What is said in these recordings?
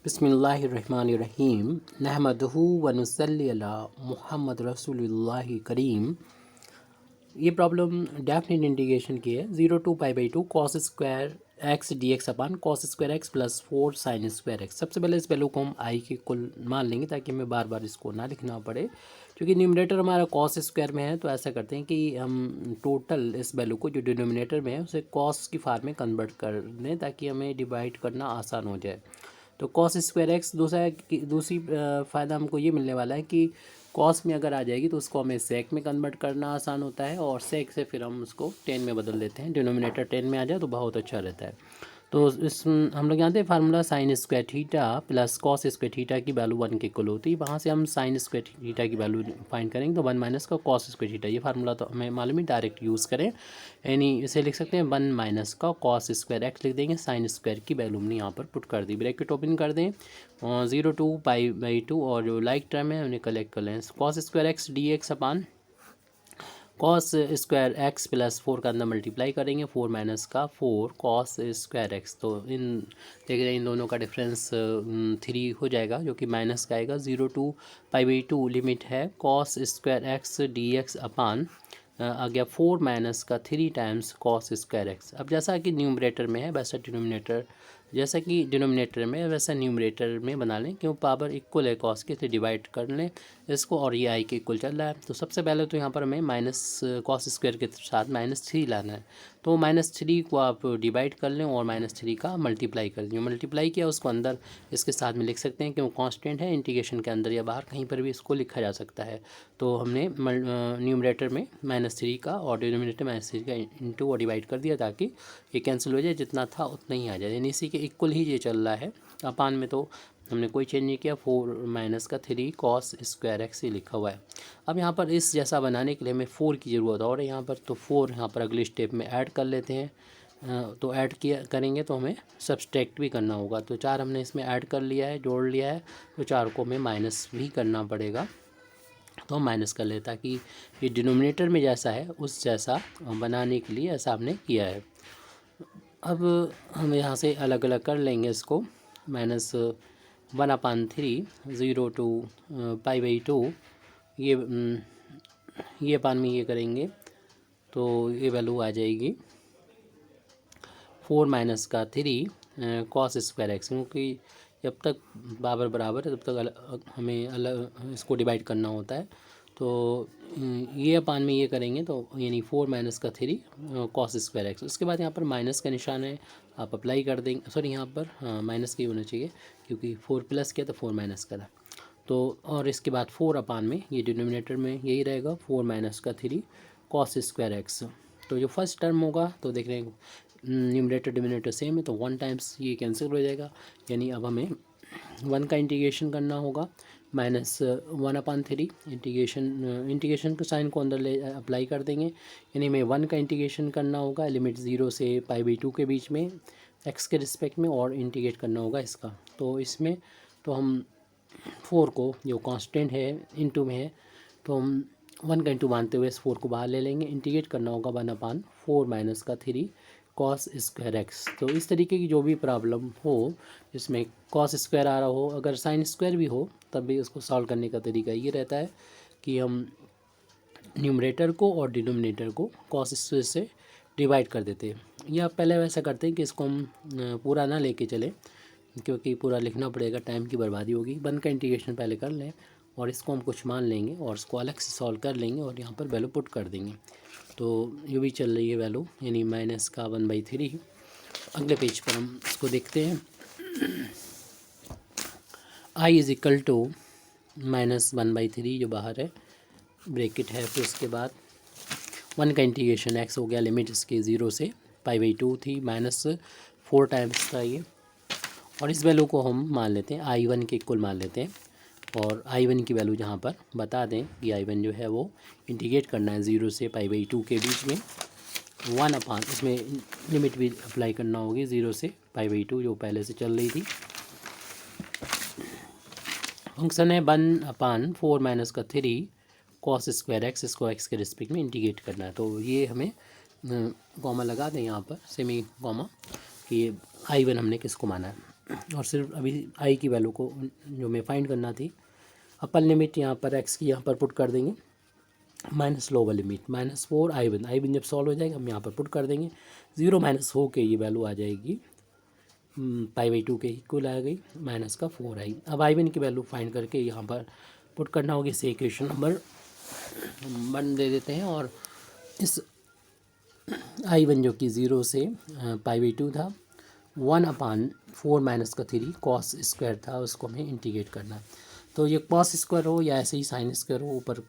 बिस्मिल्लाहिर्रहमानिर्रहीम नहमदहू व नुसल्ली अला मुहम्मद रसूलुल्लाहि करीम। ये प्रॉब्लम डेफिनेट इंटीग्रेशन की है। 0 to π/2 cos square x d x upon cos square x plus 4 sine square x. सबसे पहले इस वैल्यू को हम आई के कुल मान लेंगे ताकि हमें बार बार इसको ना लिखना पड़े। क्योंकि न्यूमरेटर हमारा कॉस स्क्वायर में है तो ऐसा करते हैं कि हम टोटल इस वैल्यू को जो डिनोमिनेटर में है उसे कॉस की फार्म में कन्वर्ट कर दें ताकि हमें डिवाइड करना आसान हो जाए। तो कॉस स्क्वायर एक्स दूसरी फ़ायदा हमको ये मिलने वाला है कि कॉस में अगर आ जाएगी तो उसको हमें सेक में कन्वर्ट करना आसान होता है और सेक से फिर हम उसको 10 में बदल देते हैं। डिनोमिनेटर 10 में आ जाए तो बहुत अच्छा रहता है। तो इस हम लोग जानते हैं formula sine square theta plus cos square theta की वैल्यू 1 के इक्वल होती है। वहाँ से हम साइन स्क्वायर थीटा की वैल्यू फाइंड करेंगे तो 1 माइनस का कॉस स्क्वायर थीटा। ये फार्मूला तो हमें मालूम ही, डायरेक्ट यूज़ करें। यानी इसे लिख सकते हैं 1 माइनस का कॉस स्क्वायर एक्स लिख देंगे। साइन स्क्वायर की वैल्यू हमने यहाँ पर पुट कर दी। ब्रैकेट ओपन कर दें 0 to π/2 और जो लाइक टर्म है उन्हें कलेक्ट कर लें। Cos square x d x upon cos square x plus 4 का अंदर मल्टीप्लाई करेंगे 4 माइनस का 4 कॉस स्क्वायर एक्स। तो इन देख रहे हैं इन दोनों का डिफरेंस 3 हो जाएगा जो कि माइनस का आएगा। 0 to π/2 लिमिट है cos square x d x upon आ गया 4 माइनस का 3 टाइम्स कॉस स्क्वायर एक्स। अब जैसा कि न्यूमरेटर में है वैसा डिनोमिनेटर, जैसा कि डिनोमिनेटर में है वैसा न्यूमरेटर में बना लें। क्यों, पावर इक्वल है कॉस के, तो डिवाइड कर लें इसको और ये आई के इक्वल चल रहा है। तो सबसे पहले तो यहाँ पर हमें माइनस कॉस स्क्वायर के साथ -3 लाना है। तो -3 को आप डिवाइड कर लें और -3 का मल्टीप्लाई कर लें। मल्टीप्लाई किया उसको अंदर इसके साथ में लिख सकते हैं क्यों कांस्टेंट है, इंटीग्रेशन के अंदर या बाहर कहीं पर भी इसको लिखा जा सकता है। तो हमने न्यूमरेटर में -3 का और डिनोमिनेटर -3 का इंटू और डिवाइड कर दिया ताकि ये कैंसिल हो जाए, जितना था उतना ही आ जाए। यानी इसी के इक्वल ही ये चल रहा है। अपान में तो हमने कोई चेंज नहीं किया, 4 माइनस का 3 कॉस स्क्वायर एक्स ही लिखा हुआ है। अब यहाँ पर इस जैसा बनाने के लिए हमें 4 की ज़रूरत और है यहाँ पर, तो 4 यहाँ पर अगले स्टेप में ऐड कर लेते हैं। तो ऐड किया करेंगे तो हमें सब्सट्रैक्ट भी करना होगा। तो 4 हमने इसमें ऐड कर लिया है, जोड़ लिया है, तो 4 को हमें माइनस भी करना पड़ेगा। तो हम माइनस कर लें ताकि ये डिनोमिनेटर में जैसा है उस जैसा बनाने के लिए ऐसा हमने किया है। अब हम यहाँ से अलग अलग कर लेंगे इसको। -1/3 0 to π/2 ये अपान में ये करेंगे तो ये वैल्यू आ जाएगी 4 माइनस का 3 कॉस स्क्वायर एक्स। क्योंकि जब तक बराबर बराबर है तब तक हमें अलग इसको डिवाइड करना होता है। तो ये अपान में ये करेंगे तो यानी 4 माइनस का 3 कॉस स्क्वायर एक्स। उसके बाद यहाँ पर माइनस का निशान है, आप अप्लाई कर देंगे। सॉरी, यहाँ पर माइनस का ही होना चाहिए क्योंकि 4 प्लस किया तो 4 माइनस का था। तो और इसके बाद 4 अपान में ये डिनोमिनेटर में यही रहेगा 4 माइनस का 3 कॉस स्क्वायर एक्स। तो जो फर्स्ट टर्म होगा तो देख रहे हैं न्यूमरेटर डिनोमिनेटर सेम है तो 1 टाइम्स ये कैंसिल हो जाएगा। यानी अब हमें 1 का इंटीग्रेशन करना होगा -1/3 इंटीग्रेशन के साइन को अंदर ले अप्लाई कर देंगे। यानी हमें 1 का इंटीग्रेशन करना होगा लिमिट 0 से π/2 के बीच में एक्स के रिस्पेक्ट में और इंटीग्रेट करना होगा इसका। तो इसमें तो हम 4 को जो कांस्टेंट है इनटू में है तो हम 1 का इंटू मानते हुए इस 4 को बाहर ले लेंगे। इंटीग्रेट करना होगा 1/4 माइनस का 3 कॉस स्क्वायर एक्स। तो इस तरीके की जो भी प्रॉब्लम हो जिसमें कॉस स्क्वायर आ रहा हो, अगर साइन स्क्वायर भी हो तब भी उसको सॉल्व करने का तरीका ये रहता है कि हम न्यूमरेटर को और डिनोमिनेटर को कॉस स्क्वायर से डिवाइड कर देते हैं। या पहले वैसा करते हैं कि इसको हम पूरा ना लेके चलें क्योंकि पूरा लिखना पड़ेगा, टाइम की बर्बादी होगी। 1 का इंटीग्रेशन पहले कर लें और इसको हम कुछ मान लेंगे और इसको अलग से सॉल्व कर लेंगे और यहाँ पर वैल्यू पुट कर देंगे। तो ये भी चल रही है वैल्यू यानी माइनस का 1/3। अगले पेज पर हम इसको देखते हैं। i इज़ इक्वल टू -1/3 जो बाहर है, ब्रैकेट है, फिर उसके बाद 1 का इंटीग्रेशन एक्स हो गया, लिमिट इसके 0 से π/2 थी, -4 टाइम्स था ये। और इस वैल्यू को हम मान लेते हैं i1 के इक्वल मान लेते हैं और i1 की वैल्यू जहाँ पर बता दें कि i1 जो है वो इंटीग्रेट करना है 0 से π/2 के बीच में 1 अपान, इसमें लिमिट भी अप्लाई करना होगी 0 से π/2 जो पहले से चल रही थी। फंक्शन है 1/4 माइनस का 3 कॉस स्क्वायर एक्स, इसको एक्स के रिस्पेक्ट में इंटीग्रेट करना है। तो ये हमें कॉमा लगा दें यहाँ पर, सेमी कॉमा, कि i1 हमने किसको माना है। और सिर्फ अभी आई की वैल्यू को जो मैं फाइंड करना थी, अपर लिमिट यहाँ पर एक्स की यहाँ पर पुट कर देंगे minus lower limit -4 I one जब सॉल्व हो जाएगा हम यहाँ पर पुट कर देंगे, 0 माइनस हो के ये वैल्यू आ जाएगी पाई/2 के इक्वल आ गई -4i। अब आई वन की वैल्यू फाइंड करके यहाँ पर पुट करना होगी। इसे इक्वेशन नंबर 1 दे देते हैं और इस आई1 जो कि 0 से पाई/2 था 1/4 - कॉस स्क्वायर था, उसको हमें इंटीग्रेट करना। तो ये कॉस स्क्वायर हो या ऐसे ही साइन स्क्वायर हो, ऊपर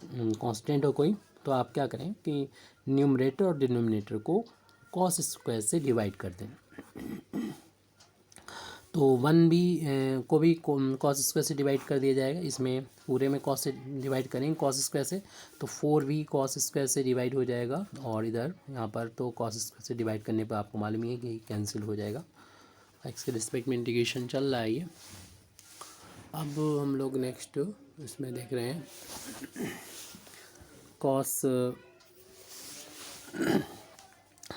कांस्टेंट हो कोई, तो आप क्या करें कि न्यूमरेटर और डिनोमिनेटर को कॉस स्क्वायर से डिवाइड कर दें। तो 1 को भी कॉस स्क्वायर से डिवाइड कर दिया जाएगा, इसमें पूरे में कॉस से डिवाइड करेंगे कॉस स्क्वायर से, तो 4 भी कॉस स्क्वायर से डिवाइड हो जाएगा, और इधर यहाँ पर तो कॉस स्क्वायर से डिवाइड करने पर आपको मालूम ही है कि कैंसिल हो जाएगा। एक्स के रिस्पेक्ट में इंटीग्रेशन चल रहा है ये। अब हम लोग नेक्स्ट इसमें देख रहे हैं कॉस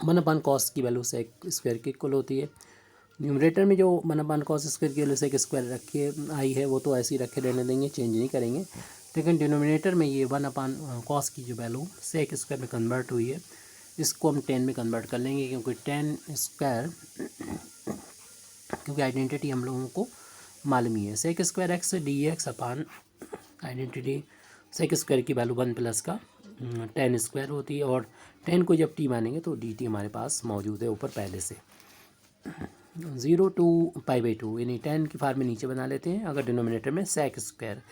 1/cos की वैल्यू से स्क्वायर की इक्वल होती है। न्यूमरेटर में जो 1/cos स्क्वायर की वैल्यू से स्क्वायर रखी आई है वो तो ऐसे ही रखे रहने देंगे, चेंज नहीं करेंगे। लेकिन डिनोमिनेटर में ये 1/cos की जो वैल्यू सेक स्क्वायर में कन्वर्ट हुई है, इसको हम 10 में कन्वर्ट कर लेंगे, क्योंकि 10 स्क्वायर क्योंकि आइडेंटिटी हम लोगों को मालूम ही है, सेक स्क्वायर एक्स dx अपान आइडेंटिटी सेक स्क्वायर की वैल्यू 1 प्लस का 10 स्क्वायर होती है, और 10 को जब t मानेंगे तो dt हमारे पास मौजूद है ऊपर पहले से। 0 to पाई/2 यानी 10 की फॉर्म में नीचे बना लेते हैं, अगर डिनोमिनेटर में सेक स्क्वायर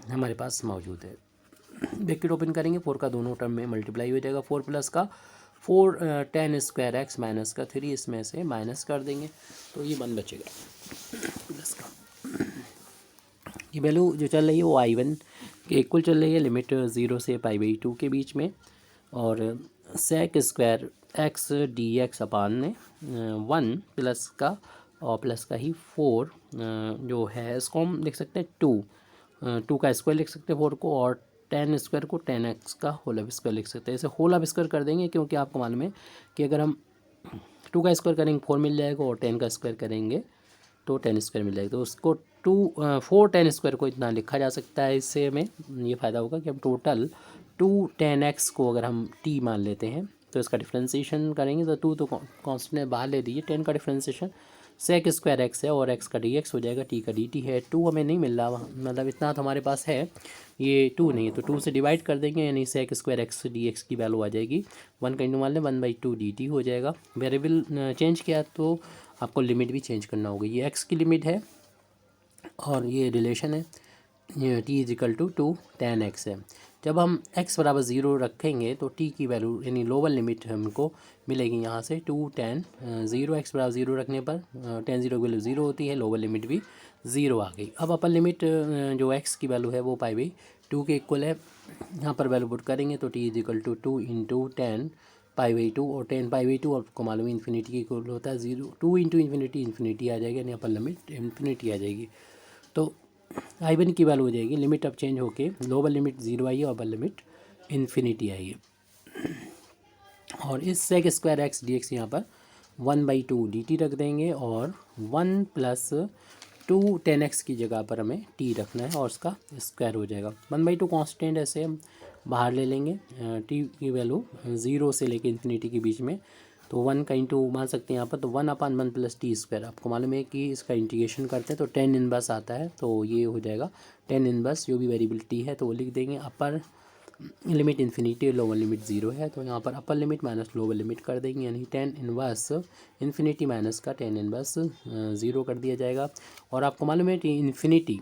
हमारे पास मौजूद है। ब्रैकेट ओपन करेंगे, 4 का दोनों टर्म में मल्टीप्लाई हो जाएगा, 4 प्लस का 4 10 स्क्वायर एक्स माइनस का 3, इसमें से माइनस कर देंगे तो ये 1 बचेगा प्लस का। ये वैल्यू जो चल रही है वो आई1 के इक्वल चल रही है, लिमिट 0 से पाई/2 के बीच में, और सेक स्क्वायर एक्स dx अपान में 1 प्लस का और प्लस का ही 4 जो है इसको हम लिख सकते हैं 2 का स्क्वायर लिख सकते हैं 4 को, और 10 स्क्वायर को 10x का होल स्क्वायर लिख सकते हैं। इसे होल स्क्वायर कर देंगे क्योंकि आपको मालूम है कि अगर हम 2 का स्क्वायर करेंगे 4 मिल जाएगा, और 10 का स्क्वायर करेंगे तो 10 स्क्वायर मिल जाएगा। तो उसको 4 10 स्क्वायर को इतना लिखा जा सकता है। इससे हमें ये फ़ायदा होगा कि हम टोटल 2 10x को अगर हम t मान लेते हैं तो इसका डिफ्रेंशिएशन करेंगे तो 2 तो कांस्टेंट बाहर ले दीजिए, 10 का डिफ्रेंशिएशन सेक स्क्वायर एक्स है और एक्स का dx हो जाएगा, t का dt है। 2 हमें नहीं मिल रहा, मतलब इतना तो हमारे पास है, ये 2 नहीं है, तो 2 से डिवाइड कर देंगे यानी सेक स्क्वायर एक्स dx की वैल्यू आ जाएगी 1 का इंटू मान लें 1/2 dt हो जाएगा। वेरिएबल चेंज किया तो आपको लिमिट भी चेंज करना होगा। ये एक्स की लिमिट है और ये रिलेशन है, ये t इजिकल टू 2 10 x है। जब हम x बराबर 0 रखेंगे तो t की वैल्यू यानी लोअर लिमिट हमको मिलेगी यहाँ से 2 10 0 x बराबर 0 रखने पर 10 0 की वैल्यू 0 होती है, लोअर लिमिट भी 0 आ गई। अब अपर लिमिट जो x की वैल्यू है वो पाई/2 के इक्वल है, यहाँ पर वैल्यू पुट करेंगे तो t इजिकल टू 2 इंटू 10 पाई/2, और 10 पाई/2 आपको मालूम है इन्फिनिटी के इक्वल होता है, 2 इंटू इन्फिनिटी आ जाएगा, यानी अपर लिमिट इन्फिनिटी आ जाएगी। तो आई1 की वैल्यू हो जाएगी, लिमिट अब चेंज होके लोअर लिमिट 0 आई है और अपर लिमिट इन्फिनिटी आई है। और इस सेक स्क्वायर एक्स dx यहाँ पर 1/2 dt रख देंगे, और 1 प्लस 2 10x की जगह पर हमें t रखना है और उसका स्क्वायर हो जाएगा। 1/2 कांस्टेंट ऐसे हम बाहर ले लेंगे, t की वैल्यू 0 से लेके इन्फिनिटी के बीच में, तो 1 का इंटू मान सकते हैं यहाँ पर, तो 1/1 प्लस टी स्क्वायर। आपको मालूम है कि इसका इंटीग्रेशन करते हैं तो 10 इनवर्स आता है, तो ये हो जाएगा 10 इनवर्स, जो भी वेरिएबिलिटी है तो वो लिख देंगे। Upper limit infinity, lower limit 0 है, तो यहाँ पर upper limit minus lower limit कर देंगे, यानी 10 इनवर्स इन्फिनिटी माइनस का 10 इनवर्स 0 कर दिया जाएगा। और आपको मालूम है कि इन्फिनिटी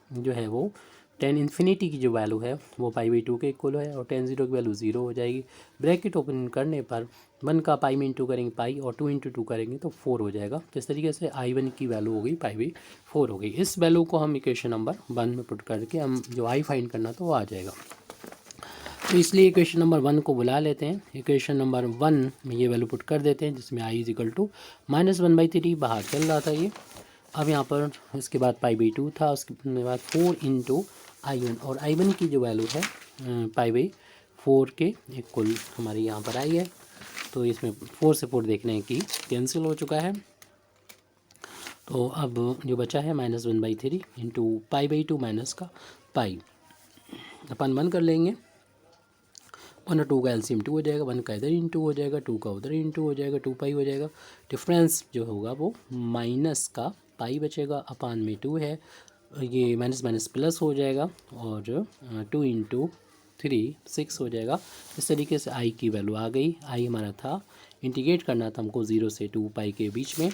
जो है वो 10 इन्फिनिटी की जो वैल्यू है वो पाई/2 के इक्वल है, और 10 0 की वैल्यू 0 हो जाएगी। ब्रैकेट ओपन करने पर 1 का पाई में इंटू करेंगे पाई, और 2 इंटू 2 करेंगे तो 4 हो जाएगा। तो इस तरीके से आई1 की वैल्यू हो गई पाई/4 हो गई। इस वैल्यू को हम इक्वेशन नंबर 1 में पुट करके हम जो आई फाइंड करना तो वो आ जाएगा। तो इसलिए इक्वेशन नंबर 1 को बुला लेते हैं, इक्वेशन नंबर 1 में ये वैल्यू पुट कर देते हैं, जिसमें आई इजिकल टू -1/3 बाहर चल रहा था ये। अब यहाँ पर इसके बाद पाई/2 था, उसके बाद 4 इंटू आई1, और आई1 की जो वैल्यू है पाई/4 के इक्वल हमारी यहाँ पर आई है। तो इसमें 4 से 4 देखने की कैंसिल हो चुका है, तो अब जो बचा है -1/3 इंटू π/2 माइनस का पाई, अपन 1 कर लेंगे। 1 और 2 का एलसीएम 2 हो जाएगा, 1 का इधर इंटू हो जाएगा, 2 का उधर इंटू हो जाएगा, 2 पाई हो जाएगा। डिफरेंस जो होगा वो माइनस का पाई बचेगा, अपान में 2 है, ये माइनस माइनस प्लस हो जाएगा और 2 इंटू 3 6 हो जाएगा। इस तरीके से आई की वैल्यू आ गई। आई हमारा था, इंटीग्रेट करना था हमको 0 से 2 पाई के बीच में।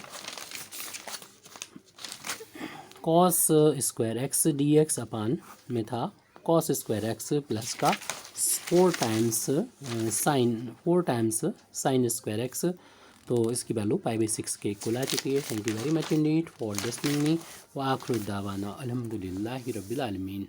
Cos square x d x upon में था कॉस स्क्वायर एक्स प्लस का 4 टाइम्स साइन स्क्वायर एक्स। तो इसकी वैल्यू π/6 के इक्वल आ चुकी है। Thank you very much Indeed for listening me. व आखिर दावाना अल्हम्दुलिल्लाहि रब्बिल आलमीन।